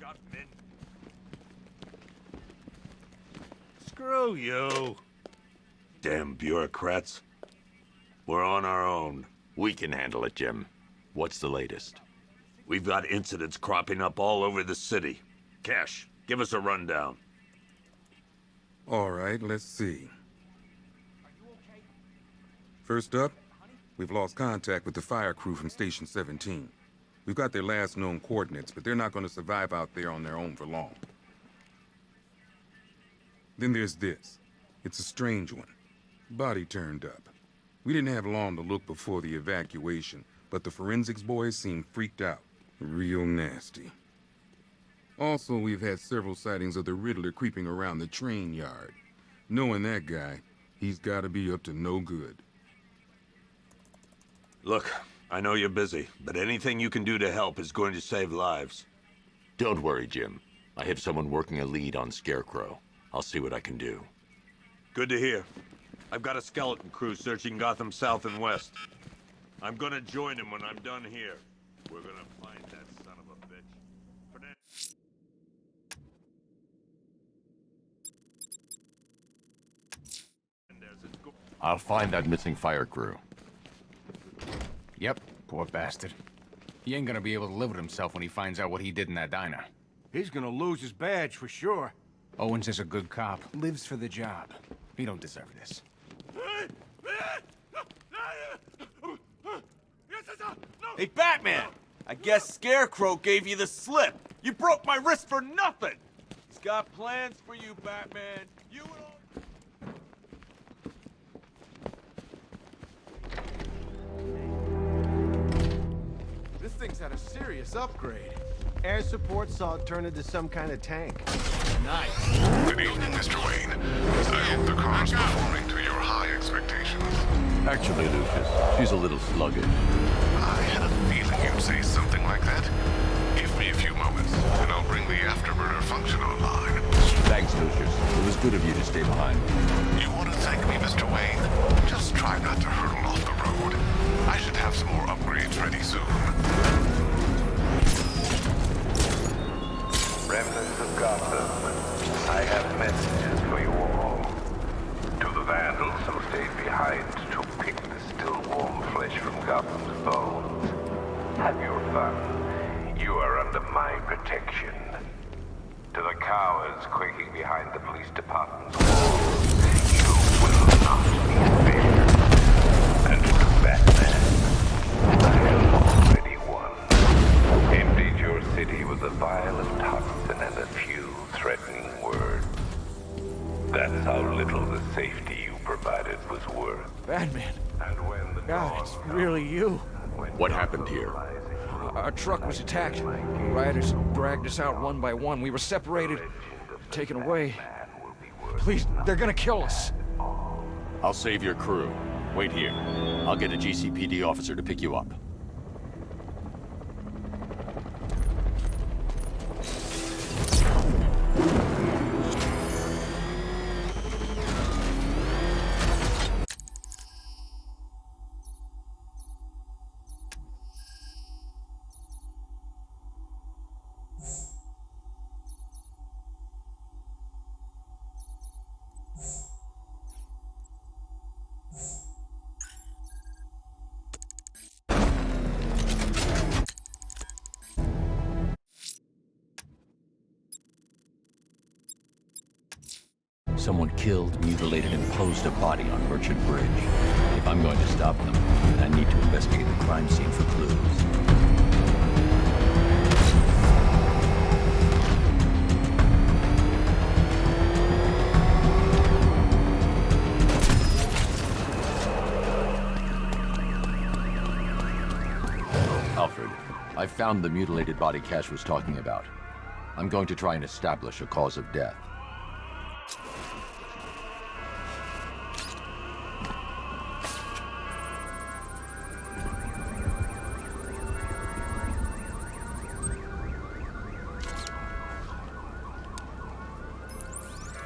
got men. Screw you. Damn bureaucrats. We're on our own. We can handle it, Jim. What's the latest? We've got incidents cropping up all over the city. Cash, give us a rundown. All right, let's see. First up, we've lost contact with the fire crew from Station 17. We've got their last known coordinates, but they're not going to survive out there on their own for long. Then there's this. It's a strange one. Body turned up. We didn't have long to look before the evacuation, but the forensics boys seemed freaked out. Real nasty. Also, we've had several sightings of the Riddler creeping around the train yard. Knowing that guy, he's got to be up to no good. Look, I know you're busy, but anything you can do to help is going to save lives. Don't worry, Jim. I have someone working a lead on Scarecrow. I'll see what I can do. Good to hear. I've got a skeleton crew searching Gotham South and West. I'm gonna join him when I'm done here. We're gonna find that son of a bitch. For now... I'll find that missing fire crew. Yep, poor bastard. He ain't gonna be able to live with himself when he finds out what he did in that diner. He's gonna lose his badge for sure. Owens is a good cop, lives for the job. He don't deserve this. Hey, Batman! I guess Scarecrow gave you the slip. You broke my wrist for nothing! He's got plans for you, Batman. You and all... This thing's had a serious upgrade. Air support saw it turn into some kind of tank. Nice. Good evening, Mr. Wayne. I hope the car's performing to your high expectations. Actually, Lucas, she's a little sluggish. I had a feeling you'd say something like that. Give me a few moments, and I'll bring the afterburner function online. Thanks, Lucius. It was good of you to stay behind. You want to thank me, Mr. Wayne? Just try not to hurtle off the road. I should have some more upgrades ready soon. Remnants of Gotham, I have messages for you all. To the vandals who stayed behind to pick the still warm flesh from Gotham's bones, have your fun. You are under my protection. To the cowards quaking behind the police department's walls, you will not be spared. And to the Batman, I have already won. Emptied your city with a violent toxin and a few threatening words. That's how little the safety you provided was worth. Batman. And when the God, it's really you. What happened here? Our truck was attacked. Rioters dragged us out one by one. We were separated, taken away. Please, they're gonna kill us. I'll save your crew. Wait here. I'll get a GCPD officer to pick you up. Someone killed, mutilated, and posed a body on Merchant Bridge. If I'm going to stop them, I need to investigate the crime scene for clues. Alfred, I found the mutilated body Cash was talking about. I'm going to try and establish a cause of death.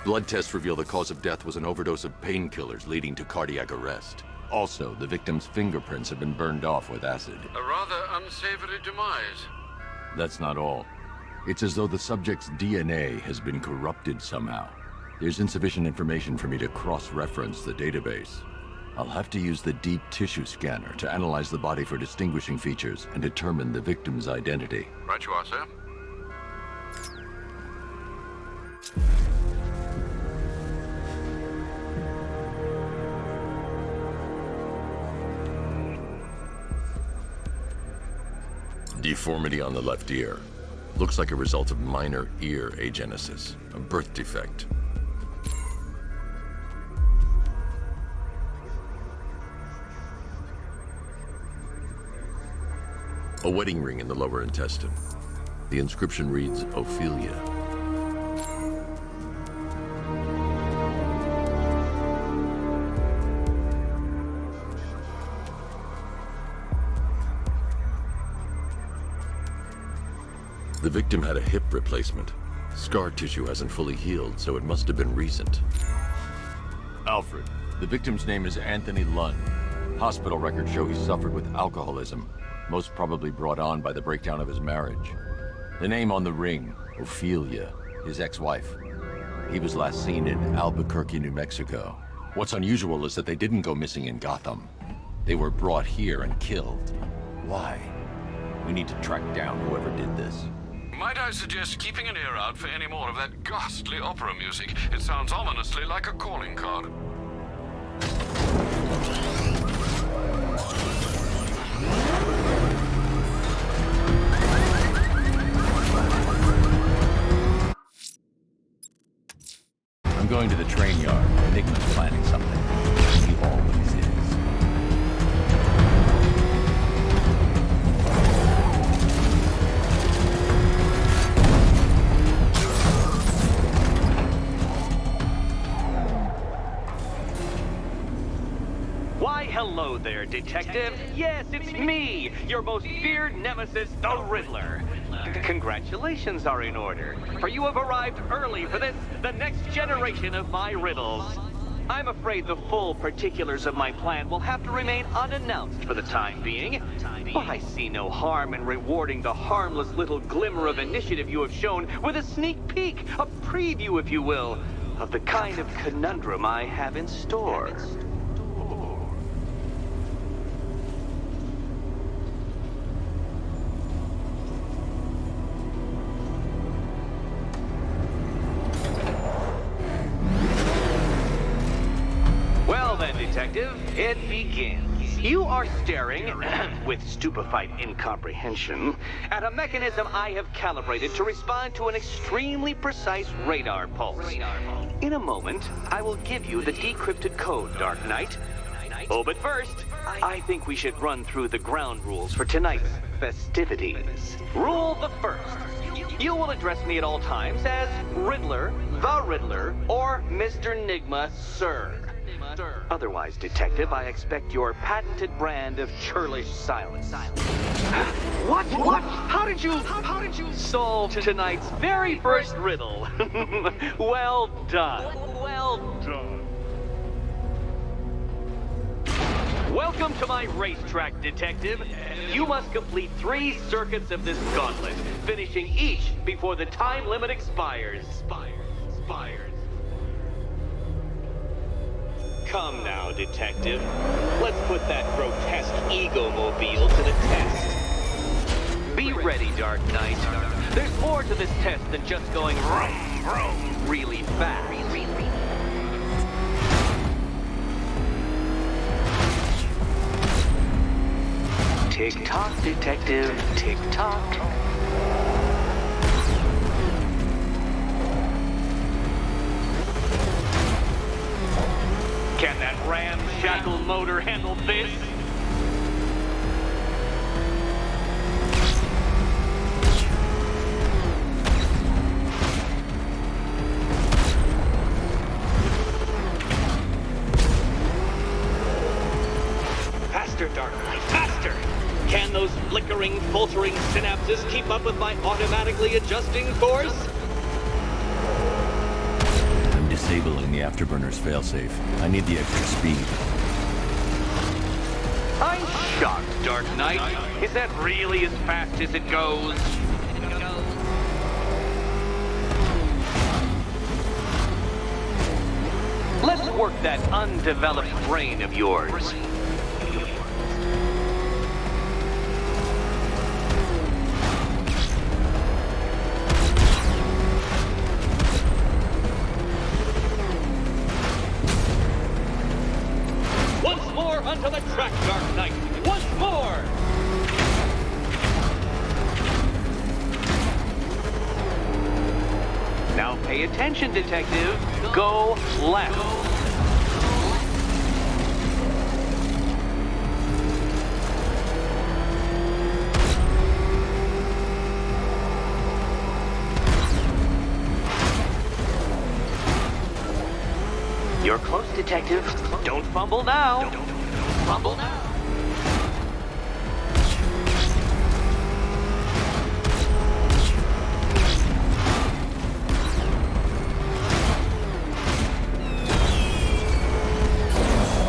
Blood tests reveal the cause of death was an overdose of painkillers leading to cardiac arrest. Also, the victim's fingerprints have been burned off with acid. A rather unsavory demise. That's not all. It's as though the subject's DNA has been corrupted somehow. There's insufficient information for me to cross-reference the database. I'll have to use the deep tissue scanner to analyze the body for distinguishing features and determine the victim's identity. Right you are, sir. Deformity on the left ear. Looks like a result of minor ear agenesis, a birth defect. A wedding ring in the lower intestine. The inscription reads, Ophelia. The victim had a hip replacement. Scar tissue hasn't fully healed, so it must have been recent. Alfred. The victim's name is Anthony Lund. Hospital records show he suffered with alcoholism, most probably brought on by the breakdown of his marriage. The name on the ring, Ophelia, his ex-wife. He was last seen in Albuquerque, New Mexico. What's unusual is that they didn't go missing in Gotham. They were brought here and killed. Why? We need to track down whoever did this. Might I suggest keeping an ear out for any more of that ghastly opera music? It sounds ominously like a calling card. I'm going to the train yard. Enigma's planning something. He always is. Why, hello there, Detective. Yes, it's me, your most feared nemesis, the Riddler. Congratulations are in order, for you have arrived early for this, the next generation of my riddles. I'm afraid the full particulars of my plan will have to remain unannounced for the time being, but I see no harm in rewarding the harmless little glimmer of initiative you have shown with a sneak peek, a preview, if you will, of the kind of conundrum I have in store. Detective, it begins. You are staring, with stupefied incomprehension, at a mechanism I have calibrated to respond to an extremely precise radar pulse. In a moment, I will give you the decrypted code, Dark Knight. Oh, but first, I think we should run through the ground rules for tonight's festivities. Rule the first. You will address me at all times as Riddler, the Riddler, or Mr. Nigma, sir. Otherwise, Detective, I expect your patented brand of churlish silence. What? How did you solve tonight's very first riddle? Well done. Well done. Welcome to my racetrack, Detective. You must complete 3 circuits of this gauntlet, finishing each before the time limit expires. Come now, Detective. Let's put that grotesque ego-mobile to the test. Be ready, Dark Knight. There's more to this test than just going vroom, vroom really fast. Tick-tock, Detective. Tick-tock. Can that ramshackle motor handle this? Faster, Dark Knight, faster! Can those flickering, faltering synapses keep up with my automatically adjusting course? Disabling the afterburner's failsafe. I need the extra speed. I'm shocked, Dark Knight. Is that really as fast as it goes? that undeveloped brain of yours. Once more onto the track, Dark Knight! Once more! Now pay attention, detective. Go left. You're close, detective. Don't fumble now. Don't fumble now.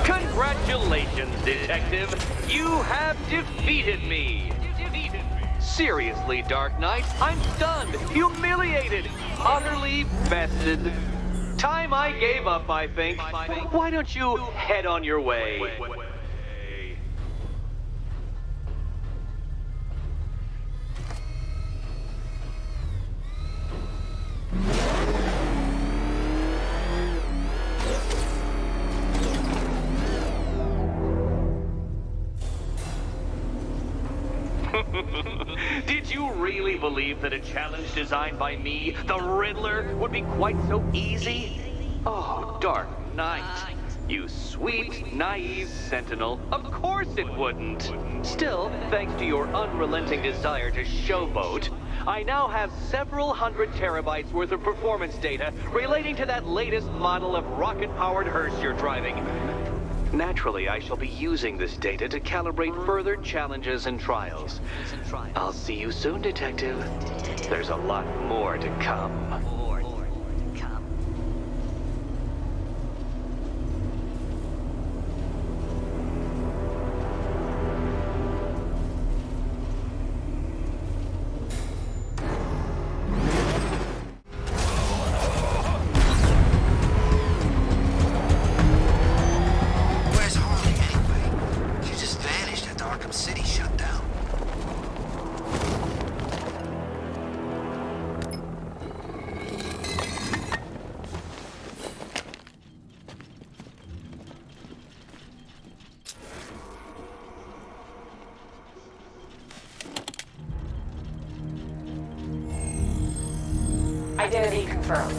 Congratulations, detective. You have defeated me. Seriously, Dark Knight, I'm stunned, humiliated, utterly bested. Time I gave up, I think. Why don't you head on your way? Did you really believe that a challenge designed by me, the Riddler, would be quite so easy? Oh, Dark Knight. You sweet, naive sentinel. Of course it wouldn't. Still, thanks to your unrelenting desire to showboat, I now have several hundred terabytes worth of performance data relating to that latest model of rocket-powered hearse you're driving. Naturally, I shall be using this data to calibrate further challenges and trials. I'll see you soon, detective. There's a lot more to come. Arkham City shut down. Identity confirmed.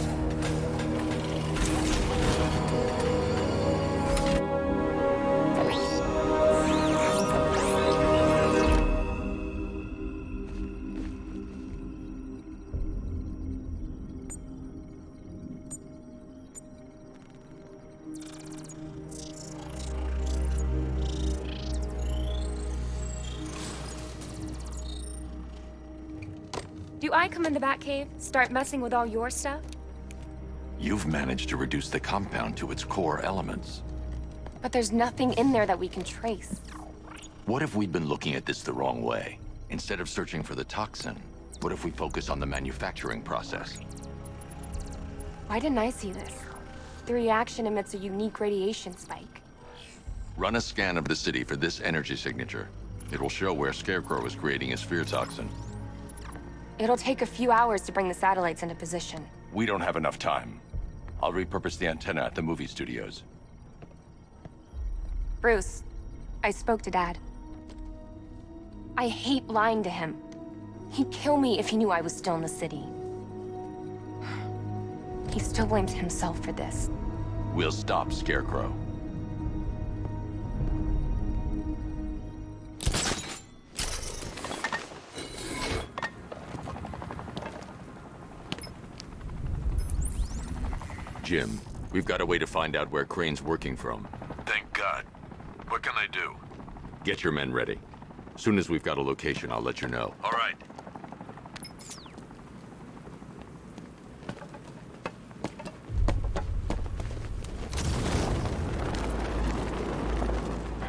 Do I come in the Batcave, start messing with all your stuff? You've managed to reduce the compound to its core elements. But there's nothing in there that we can trace. What if we'd been looking at this the wrong way? Instead of searching for the toxin, what if we focus on the manufacturing process? Why didn't I see this? The reaction emits a unique radiation spike. Run a scan of the city for this energy signature. It will show where Scarecrow is creating his fear toxin. It'll take a few hours to bring the satellites into position. We don't have enough time. I'll repurpose the antenna at the movie studios. Bruce, I spoke to Dad. I hate lying to him. He'd kill me if he knew I was still in the city. He still blames himself for this. We'll stop Scarecrow. Jim, we've got a way to find out where Crane's working from. Thank God. What can I do? Get your men ready. Soon as we've got a location, I'll let you know. All right.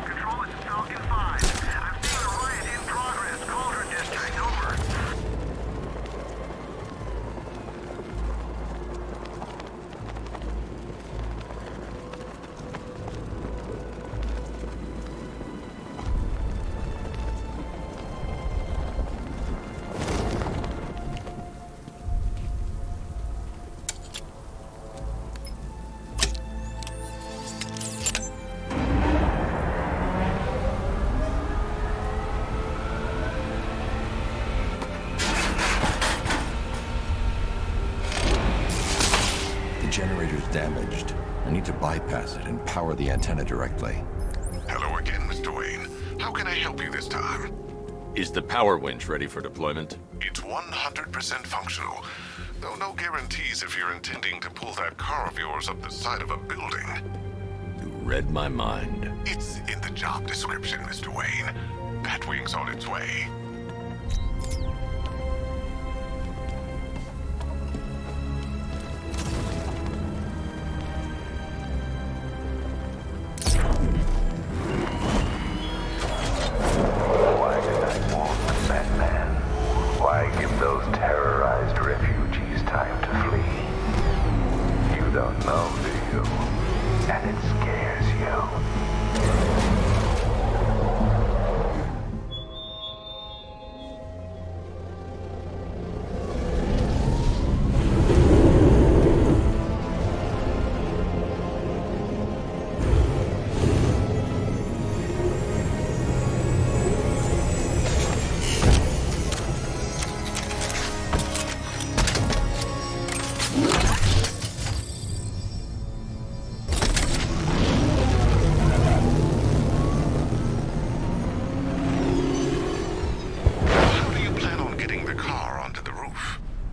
Control, this is Falcon 5. I'm seeing a riot in progress. Cauldron District, over. transmitter's damaged. I need to bypass it and power the antenna directly. Hello again, Mr. Wayne. How can I help you this time? Is the power winch ready for deployment? It's 100% functional, though no guarantees if you're intending to pull that car of yours up the side of a building. You read my mind. It's in the job description, Mr. Wayne. Batwing's on its way.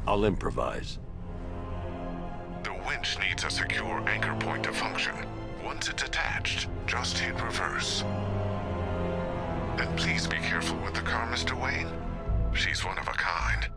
I'll improvise. The winch needs a secure anchor point to function. Once it's attached, just hit reverse. And please be careful with the car, Mr. Wayne. She's one of a kind.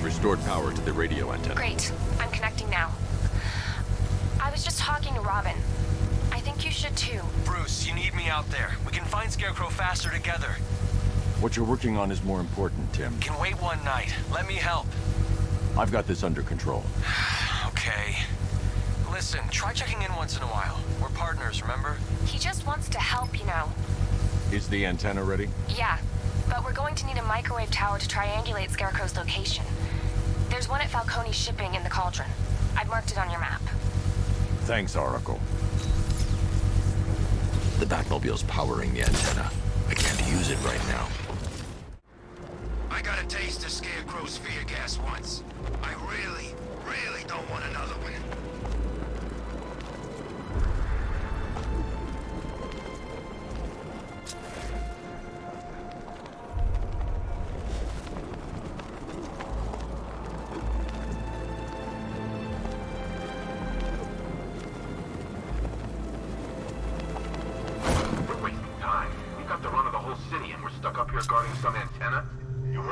Restored power to the radio antenna. Great. I'm connecting now. I was just talking to Robin. I think you should too. Bruce, you need me out there. We can find Scarecrow faster together. What you're working on is more important, Tim. Can wait one night. Let me help. I've got this under control. Okay. Listen, try checking in once in a while. We're partners, remember? He just wants to help, you know. Is the antenna ready? Yeah, but we're going to need a microwave tower to triangulate Scarecrow's location. There's one at Falcone's shipping in the Cauldron. I've marked it on your map. Thanks, Oracle. The Batmobile's powering the antenna. I can't use it right now. I got a taste of Scarecrow's fear gas once. I really don't want another one.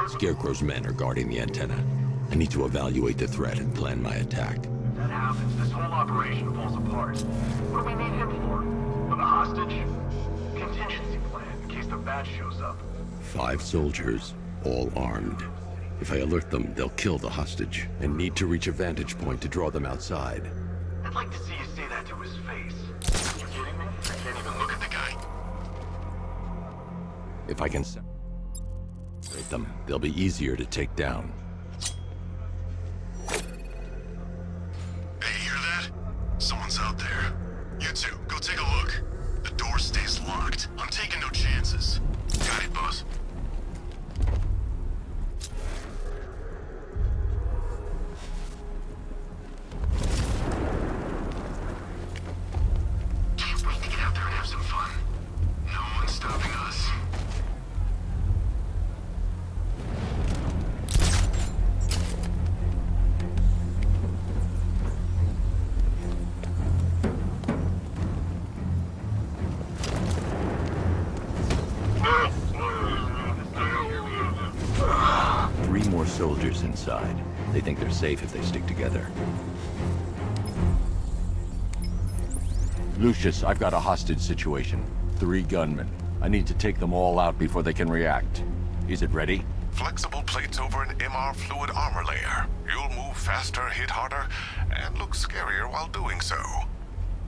Scarecrow's men are guarding the antenna. I need to evaluate the threat and plan my attack. That happens, this whole operation falls apart. What do we need him for? For the hostage? Contingency plan, in case the bat shows up. 5 soldiers, all armed. If I alert them, they'll kill the hostage, and need to reach a vantage point to draw them outside. I'd like to see you say that to his face. Are you kidding me? I can't even look at the guy. If I can separate them, they'll be easier to take down. Hey, you hear that? Someone's out there. You two, go take a look. The door stays locked. I'm taking no chances. Got it, boss. Can't wait to get out there and have some fun. No one's stopping us. 3 more soldiers inside. They think they're safe if they stick together. Lucius, I've got a hostage situation. 3 gunmen. I need to take them all out before they can react. Is it ready? Flexible plates over an MR fluid armor layer. You'll move faster, hit harder, and look scarier while doing so.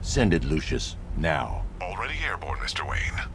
Send it, Lucius. Now. Already airborne, Mr. Wayne.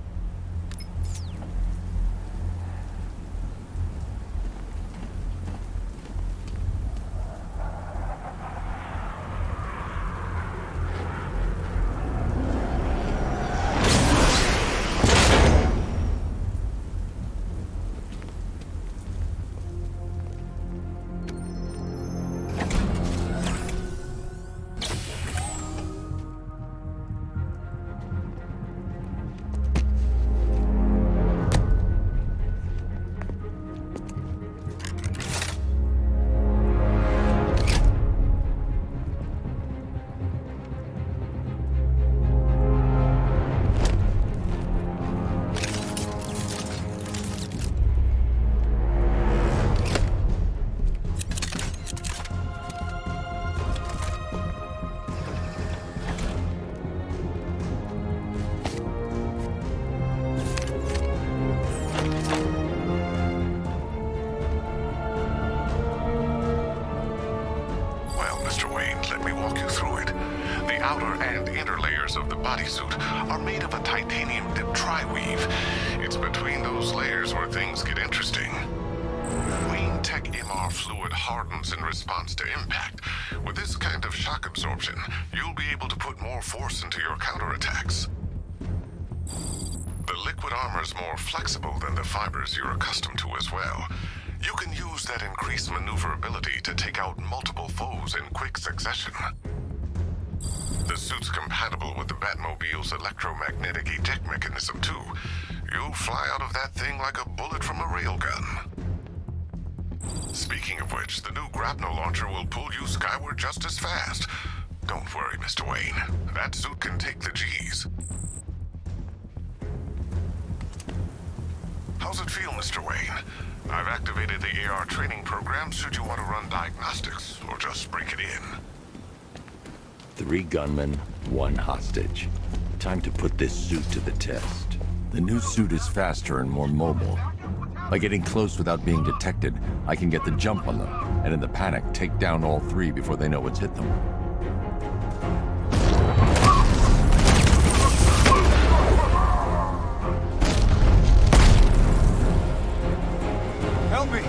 Of the bodysuit are made of a titanium dip tri-weave. It's between those layers where things get interesting. Wayne Tech MR fluid hardens in response to impact. With this kind of shock absorption, you'll be able to put more force into your counterattacks. The liquid armor's more flexible than the fibers you're accustomed to as well. You can use that increased maneuverability to take out multiple foes in quick succession. The suit's compatible with the Batmobile's electromagnetic eject mechanism, too. You'll fly out of that thing like a bullet from a railgun. Speaking of which, the new grapnel launcher will pull you skyward just as fast. Don't worry, Mr. Wayne. That suit can take the G's. How's it feel, Mr. Wayne? I've activated the AR training program should you want to run diagnostics, or just break it in. 3 gunmen, 1 hostage. Time to put this suit to the test. The new suit is faster and more mobile. By getting close without being detected, I can get the jump on them, and in the panic, take down all 3 before they know what's hit them. Help me!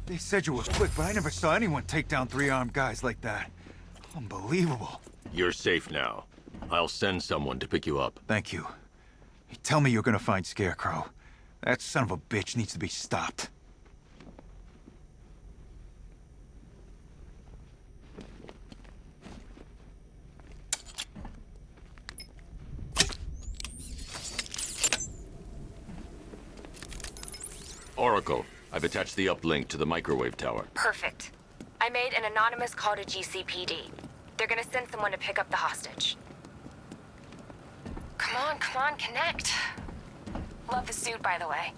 They said you were quick, but I never saw anyone take down 3 armed guys like that. Unbelievable. You're safe now. I'll send someone to pick you up. Thank you. Hey, tell me you're gonna find Scarecrow. That son of a bitch needs to be stopped. Oracle, I've attached the uplink to the microwave tower. Perfect. I made an anonymous call to GCPD. They're gonna send someone to pick up the hostage. Come on, connect. Love the suit, by the way.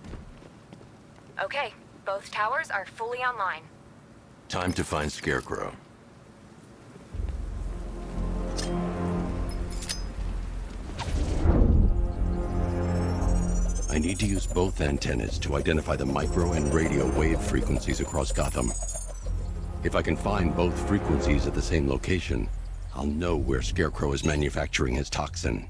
Okay, both towers are fully online. Time to find Scarecrow. I need to use both antennas to identify the micro and radio wave frequencies across Gotham. If I can find both frequencies at the same location, I'll know where Scarecrow is manufacturing his toxin.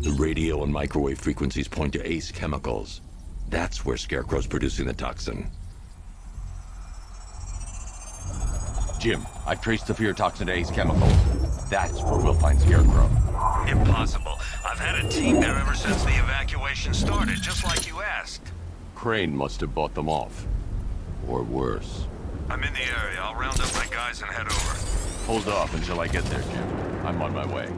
The radio and microwave frequencies point to Ace Chemicals. That's where Scarecrow's producing the toxin. Jim, I've traced the fear toxin to Ace Chemicals. That's where we'll find Scarecrow. Impossible. I've had a team there ever since the evacuation started, just like you asked. Crane must have bought them off. Or worse. I'm in the area. I'll round up my guys and head over. Hold off until I get there, Jim. I'm on my way.